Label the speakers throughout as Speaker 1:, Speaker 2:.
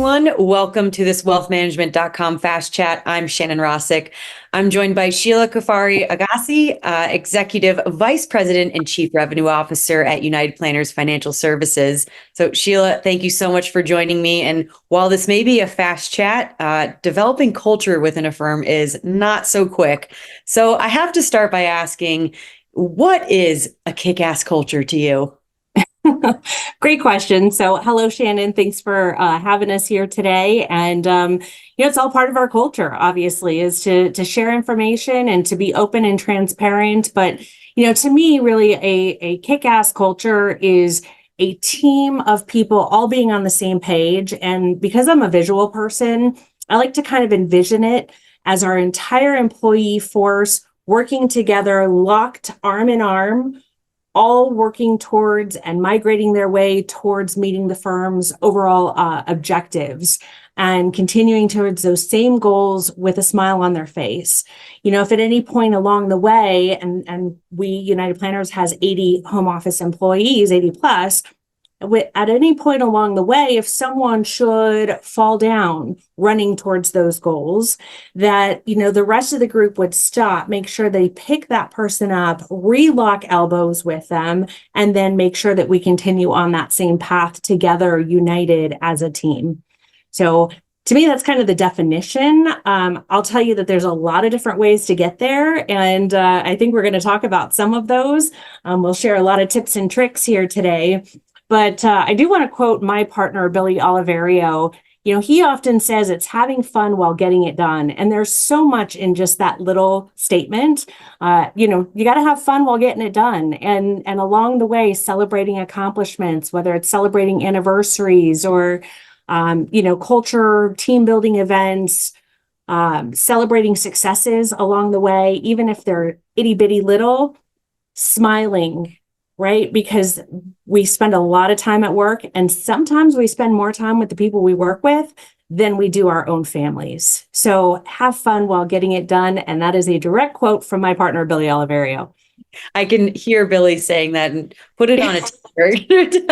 Speaker 1: everyone. Welcome to this wealthmanagement.com Fast Chat. I'm Shannon Rossick. I'm joined by Sheila Cuffari-Agasi, Executive Vice President and Chief Revenue Officer at United Planners Financial Services. So Sheila, thank you so much for joining me. And while this may be a fast chat, developing culture within a firm is not so quick. So I have to start by asking, what is a kick-ass culture to you?
Speaker 2: Great question. So, hello, Shannon. Thanks for having us here today. And it's all part of our culture. Obviously, is to share information and to be open and transparent. But to me, really, a kick-ass culture is a team of people all being on the same page. And because I'm a visual person, I like to kind of envision it as our entire employee force working together, locked arm in arm, all working towards and migrating their way towards meeting the firm's overall objectives and continuing towards those same goals with a smile on their face. If at any point along the way, and we, United Planners, has 80 home office employees, 80 plus, at any point along the way, if someone should fall down running towards those goals, that, the rest of the group would stop, make sure they pick that person up, relock elbows with them, and then make sure that we continue on that same path together, united as a team. So to me, that's kind of the definition. I'll tell you that there's a lot of different ways to get there. And I think we're going to talk about some of those. We'll share a lot of tips and tricks here today. But I do want to quote my partner, Billy Oliverio. He often says it's having fun while getting it done. And there's so much in just that little statement. You got to have fun while getting it done. And along the way, celebrating accomplishments, whether it's celebrating anniversaries or, culture, team building events, celebrating successes along the way, even if they're itty bitty little, smiling, right? Because we spend a lot of time at work, and sometimes we spend more time with the people we work with than we do our own families. So have fun while getting it done. And that is a direct quote from my partner, Billy Oliverio.
Speaker 1: I can hear Billy saying that and put it on a t-shirt.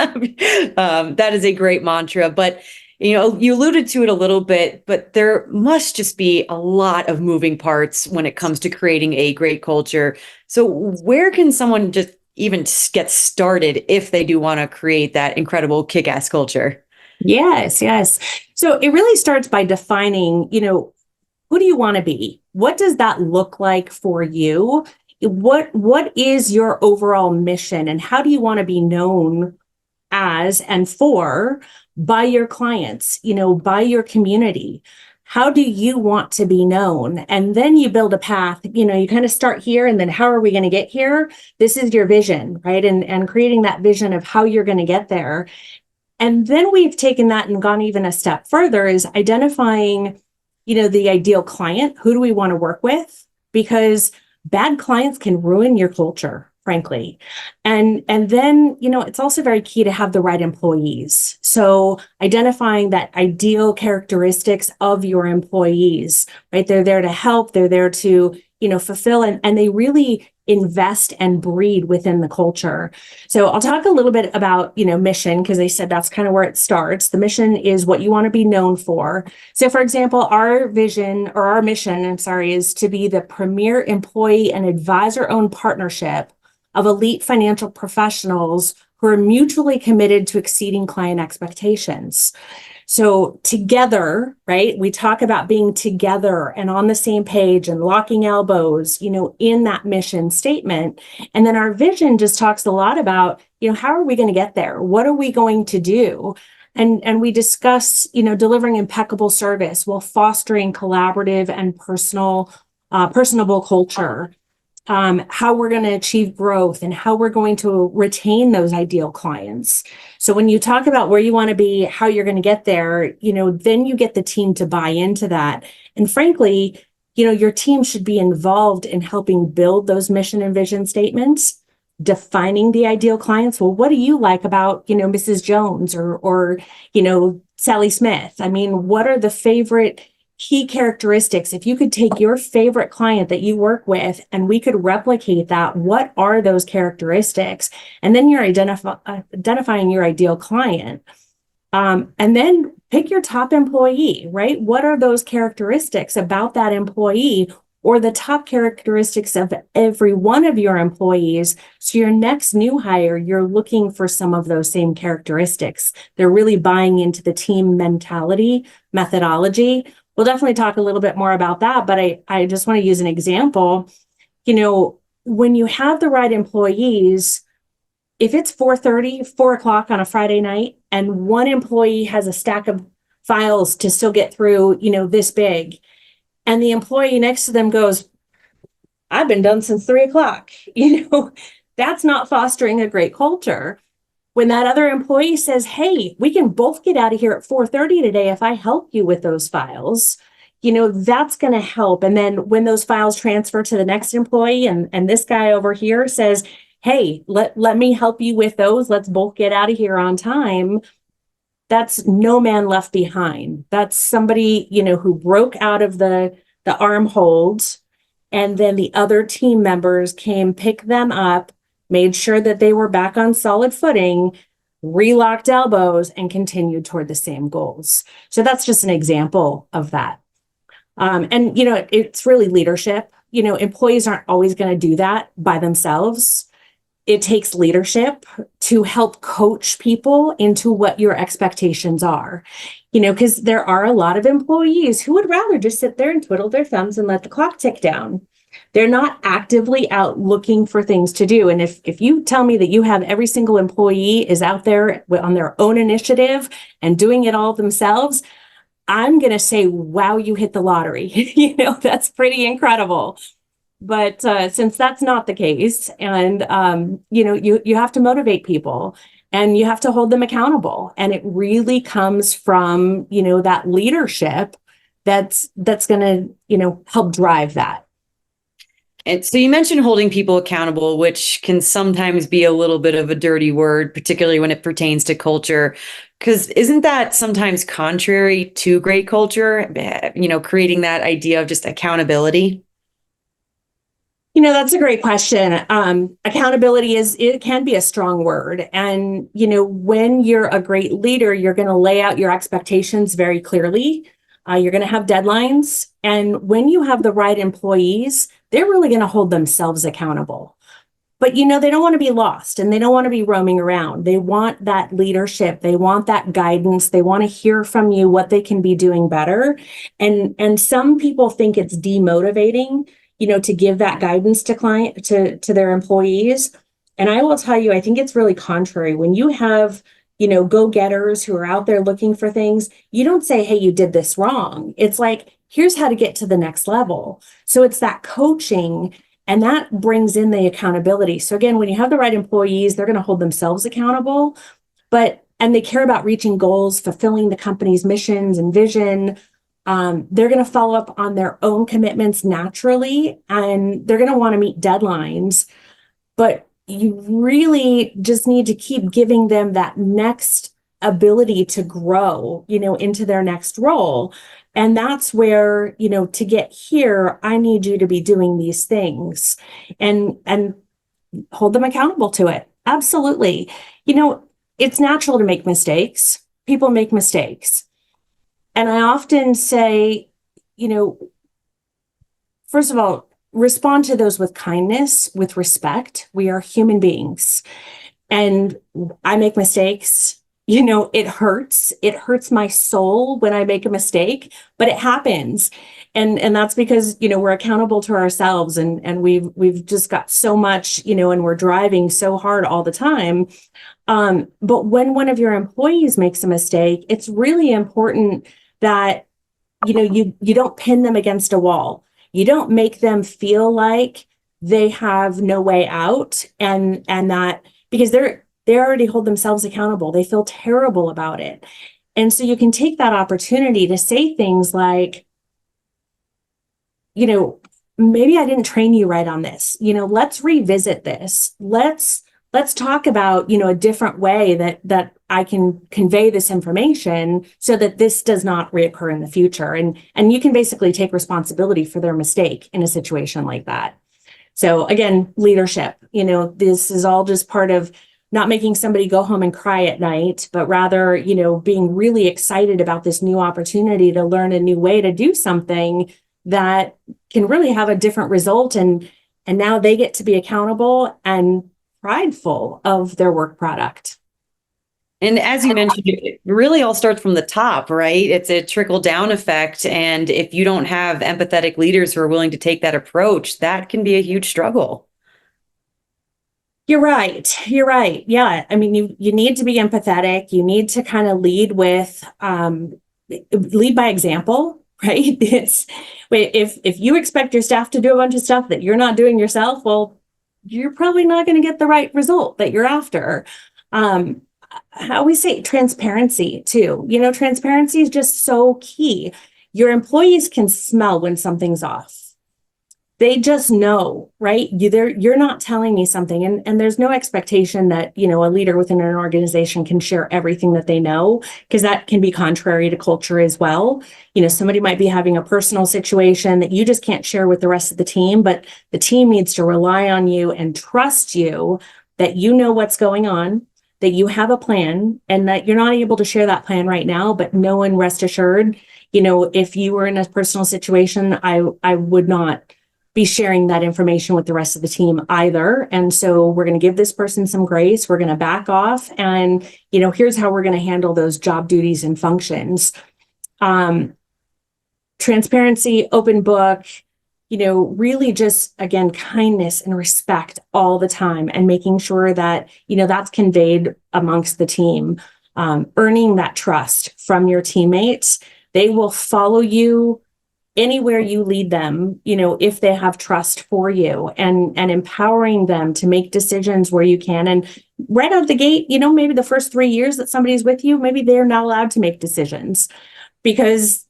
Speaker 1: That is a great mantra. But, you alluded to it a little bit, but there must just be a lot of moving parts when it comes to creating a great culture. So where can someone just even get started if they do want to create that incredible kick-ass culture?
Speaker 2: Yes. So it really starts by defining, who do you want to be? What does that look like for you? What is your overall mission, and how do you want to be known as and for by your clients, by your community? How do you want to be known? And then you build a path, you kind of start here, and then how are we going to get here? This is your vision, right? And creating that vision of how you're going to get there. And then we've taken that and gone even a step further, is identifying, the ideal client. Who do we want to work with? Because bad clients can ruin your culture, frankly. And then, it's also very key to have the right employees. So identifying that ideal characteristics of your employees, right? They're there to help, they're there to, fulfill, and they really invest and breed within the culture. So I'll talk a little bit about, mission, because they said that's kind of where it starts. The mission is what you want to be known for. So for example, our mission, is to be the premier employee and advisor-owned partnership of elite financial professionals who are mutually committed to exceeding client expectations. So together, right, we talk about being together and on the same page and locking elbows, in that mission statement. And then our vision just talks a lot about, how are we going to get there? What are we going to do? And we discuss, delivering impeccable service while fostering collaborative and personable culture. How we're going to achieve growth and how we're going to retain those ideal clients. So when you talk about where you want to be, how you're going to get there, then you get the team to buy into that. And frankly, your team should be involved in helping build those mission and vision statements, defining the ideal clients. Well, what do you like about, Mrs. Jones or Sally Smith? I mean, what are the favorite key characteristics? If you could take your favorite client that you work with and we could replicate that, what are those characteristics? And then you're identifying your ideal client. And then pick your top employee, right? What are those characteristics about that employee or the top characteristics of every one of your employees? So your next new hire, you're looking for some of those same characteristics. They're really buying into the team mentality, methodology. We'll definitely talk a little bit more about that, but I just want to use an example. When you have the right employees, if it's 4:30, 4 o'clock on a Friday night, and one employee has a stack of files to still get through, this big, and the employee next to them goes, I've been done since 3 o'clock, that's not fostering a great culture. When that other employee says, hey, we can both get out of here at 4:30 today if I help you with those files, that's going to help. And then when those files transfer to the next employee and this guy over here says, hey, let me help you with those. Let's both get out of here on time. That's no man left behind. That's somebody, who broke out of the arm holds, and then the other team members came, pick them up, made sure that they were back on solid footing, relocked elbows, and continued toward the same goals. So that's just an example of that. It's really leadership. Employees aren't always going to do that by themselves. It takes leadership to help coach people into what your expectations are, because there are a lot of employees who would rather just sit there and twiddle their thumbs and let the clock tick down. They're not actively out looking for things to do. And if you tell me that you have every single employee is out there on their own initiative and doing it all themselves, I'm going to say, wow, you hit the lottery. That's pretty incredible. But since that's not the case, and you have to motivate people and you have to hold them accountable, and it really comes from that leadership that's going to help drive that.
Speaker 1: And so you mentioned holding people accountable, which can sometimes be a little bit of a dirty word, particularly when it pertains to culture. Because isn't that sometimes contrary to great culture? Creating that idea of just accountability.
Speaker 2: That's a great question. Accountability it can be a strong word. And, when you're a great leader, you're going to lay out your expectations very clearly. You're going to have deadlines. And when you have the right employees, they're really going to hold themselves accountable. But, they don't want to be lost and they don't want to be roaming around. They want that leadership. They want that guidance. They want to hear from you what they can be doing better. And some people think it's demotivating to give that guidance to their employees. And I will tell you, I think it's really contrary. When you have, go-getters who are out there looking for things, you don't say, hey, you did this wrong. It's like, here's how to get to the next level. So it's that coaching, and that brings in the accountability. So again, when you have the right employees, they're going to hold themselves accountable, and they care about reaching goals, fulfilling the company's missions and vision. They're going to follow up on their own commitments naturally, and they're going to want to meet deadlines. But you really just need to keep giving them that next ability to grow, into their next role. And that's where, to get here, I need you to be doing these things and hold them accountable to it. Absolutely. It's natural to make mistakes. People make mistakes. And I often say, first of all, respond to those with kindness, with respect. We are human beings. And I make mistakes. It hurts. It hurts my soul when I make a mistake, but it happens. And that's because, we're accountable to ourselves, and we've just got so much, and we're driving so hard all the time. But when one of your employees makes a mistake, it's really important that, you don't pin them against a wall. You don't make them feel like they have no way out, and that because they already hold themselves accountable. They feel terrible about it. And so you can take that opportunity to say things like, maybe I didn't train you right on this. Let's revisit this. Let's talk about, a different way that I can convey this information so that this does not reoccur in the future. And you can basically take responsibility for their mistake in a situation like that. So again, leadership, this is all just part of not making somebody go home and cry at night, but rather, being really excited about this new opportunity to learn a new way to do something that can really have a different result. And now they get to be accountable and prideful of their work product.
Speaker 1: And as you mentioned, it really all starts from the top, right? It's a trickle down effect. And if you don't have empathetic leaders who are willing to take that approach, that can be a huge struggle.
Speaker 2: You're right. You're right. Yeah. I mean, you need to be empathetic. You need to kind of lead by example, right? It's if you expect your staff to do a bunch of stuff that you're not doing yourself, well, you're probably not going to get the right result that you're after. I always say transparency too. Transparency is just so key. Your employees can smell when something's off. They just know, right? You're not telling me something, and there's no expectation that, a leader within an organization can share everything that they know, because that can be contrary to culture as well. Somebody might be having a personal situation that you just can't share with the rest of the team, but the team needs to rely on you and trust you that you know what's going on, that you have a plan, and that you're not able to share that plan right now, but no one, rest assured, if you were in a personal situation, I would not be sharing that information with the rest of the team either. And so we're going to give this person some grace. We're going to back off. And, here's how we're going to handle those job duties and functions. Transparency, open book, really just, again, kindness and respect all the time, and making sure that, that's conveyed amongst the team, earning that trust from your teammates. They will follow you anywhere you lead them, if they have trust for you, and empowering them to make decisions where you can. And right out the gate, maybe the first 3 years that somebody's with you, maybe they're not allowed to make decisions, because,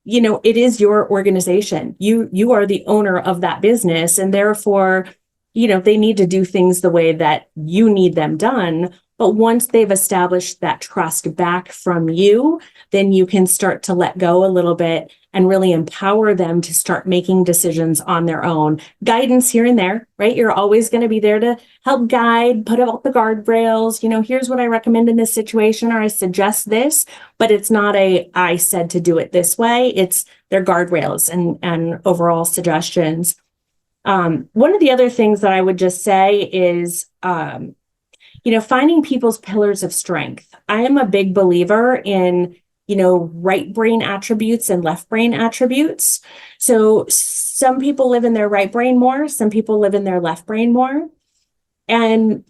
Speaker 2: it is your organization. You are the owner of that business, and therefore, they need to do things the way that you need them done. But once they've established that trust back from you, then you can start to let go a little bit and really empower them to start making decisions on their own. Guidance here and there, right? You're always going to be there to help guide, put up the guardrails. Here's what I recommend in this situation, or I suggest this, but it's not I said to do it this way. It's their guardrails and overall suggestions. One of the other things that I would just say is, finding people's pillars of strength. I am a big believer in, right brain attributes and left brain attributes. So some people live in their right brain more, some people live in their left brain more. And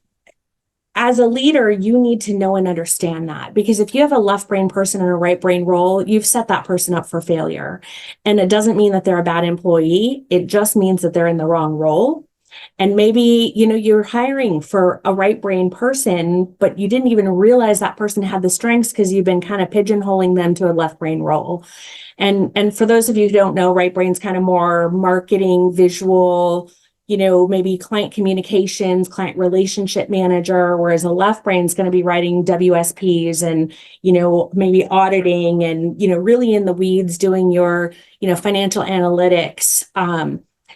Speaker 2: as a leader, you need to know and understand that, because if you have a left brain person in a right brain role, you've set that person up for failure. And it doesn't mean that they're a bad employee. It just means that they're in the wrong role. And maybe, you're hiring for a right brain person, but you didn't even realize that person had the strengths because you've been kind of pigeonholing them to a left brain role. And for those of you who don't know, right brain's kind of more marketing, visual, maybe client communications, client relationship manager, whereas a left brain's going to be writing WSPs and, maybe auditing and, really in the weeds doing your, financial analytics.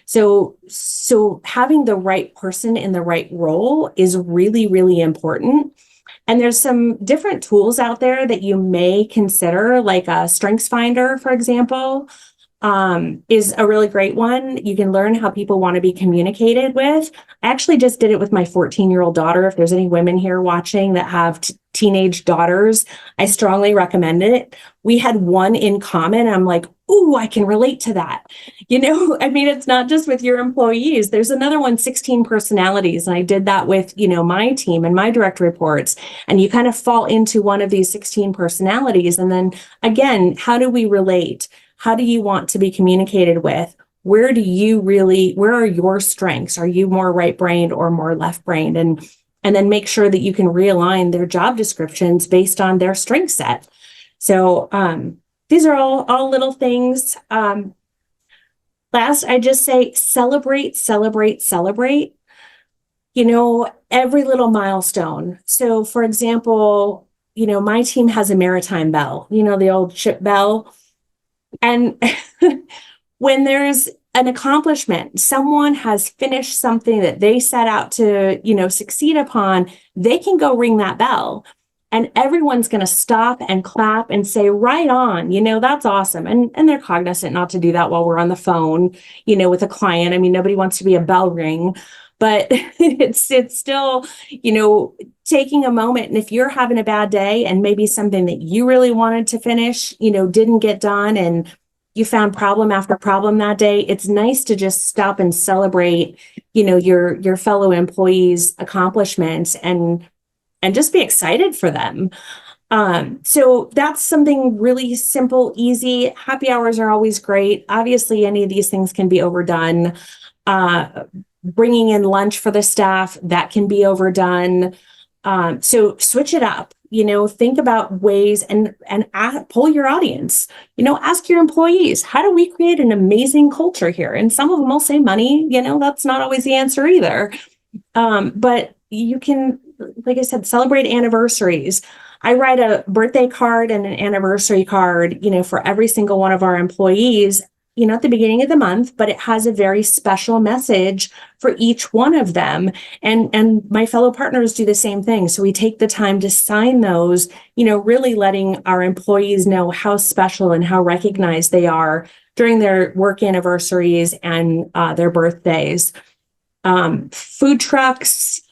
Speaker 2: So having the right person in the right role is really, really important. And there's some different tools out there that you may consider, like a Strengths Finder, for example, is a really great one. You can learn how people want to be communicated with. I actually just did it with my 14-year-old daughter. If there's any women here watching that have teenage daughters, I strongly recommend it. We had one in common. I'm like, ooh, I can relate to that. It's not just with your employees. There's another one, 16 personalities. And I did that with, my team and my direct reports. And you kind of fall into one of these 16 personalities. And then again, how do we relate? How do you want to be communicated with? Where are your strengths? Are you more right-brained or more left-brained? And then make sure that you can realign their job descriptions based on their strength set. So these are all little things. Last, I just say celebrate, celebrate, celebrate. Every little milestone. So for example, my team has a maritime bell, the old ship bell. And when there's an accomplishment. Someone has finished something that they set out to, succeed upon. They can go ring that bell. And everyone's going to stop and clap and say, right on, that's awesome. And they're cognizant not to do that while we're on the phone, with a client. I mean, nobody wants to be a bell ring, but it's still, taking a moment. And if you're having a bad day and maybe something that you really wanted to finish, didn't get done, and you found problem after problem that day, it's nice to just stop and celebrate, your fellow employees' accomplishments and just be excited for them. So that's something really simple, easy. Happy hours are always great. Obviously, any of these things can be overdone. Bringing in lunch for the staff, that can be overdone. So switch it up, think about ways and poll your audience, ask your employees, how do we create an amazing culture here? And some of them will say money, that's not always the answer either. But you can, like I said, celebrate anniversaries. I write a birthday card and an anniversary card, for every single one of our employees, at the beginning of the month, but it has a very special message for each one of them. And my fellow partners do the same thing. So we take the time to sign those, really letting our employees know how special and how recognized they are during their work anniversaries and their birthdays. Food trucks,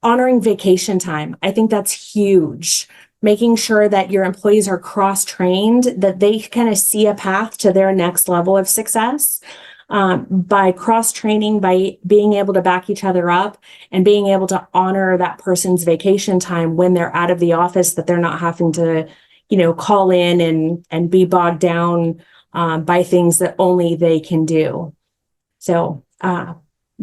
Speaker 2: honoring vacation time. I think that's huge. Making sure that your employees are cross-trained, that they kind of see a path to their next level of success by cross-training, by being able to back each other up and being able to honor that person's vacation time when they're out of the office, that they're not having to, call in and be bogged down by things that only they can do. So,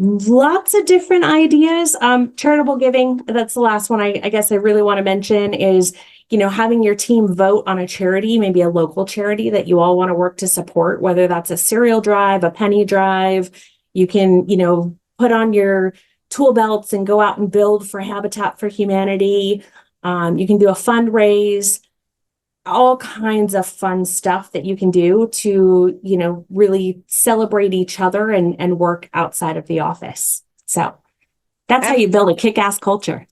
Speaker 2: lots of different ideas. Charitable giving, that's the last one I guess I really want to mention is, having your team vote on a charity, maybe a local charity that you all want to work to support, whether that's a cereal drive, a penny drive. You can, put on your tool belts and go out and build for Habitat for Humanity. You can do a fundraise, all kinds of fun stuff that you can do to, really celebrate each other and work outside of the office. So that's how you build a kick-ass culture.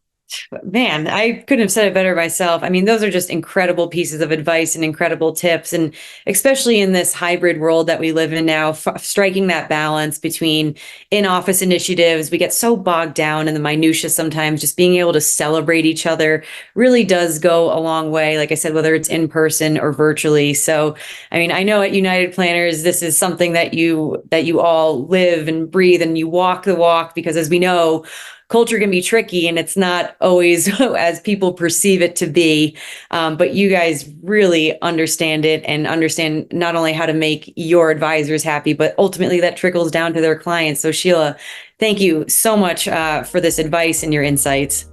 Speaker 1: Man, I couldn't have said it better myself. I mean, those are just incredible pieces of advice and incredible tips. And especially in this hybrid world that we live in now, striking that balance between in-office initiatives, we get so bogged down in the minutia sometimes. Just being able to celebrate each other really does go a long way, like I said, whether it's in person or virtually. So, I mean, I know at United Planners, this is something that you all live and breathe and you walk the walk, because as we know, culture can be tricky and it's not always as people perceive it to be. But you guys really understand it and understand not only how to make your advisors happy, but ultimately that trickles down to their clients. So Sheila, thank you so much for this advice and your insights.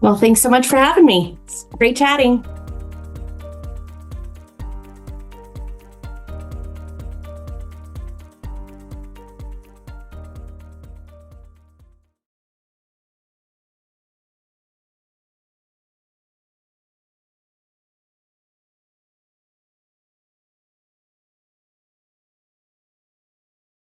Speaker 2: Well, thanks so much for having me. It's great chatting.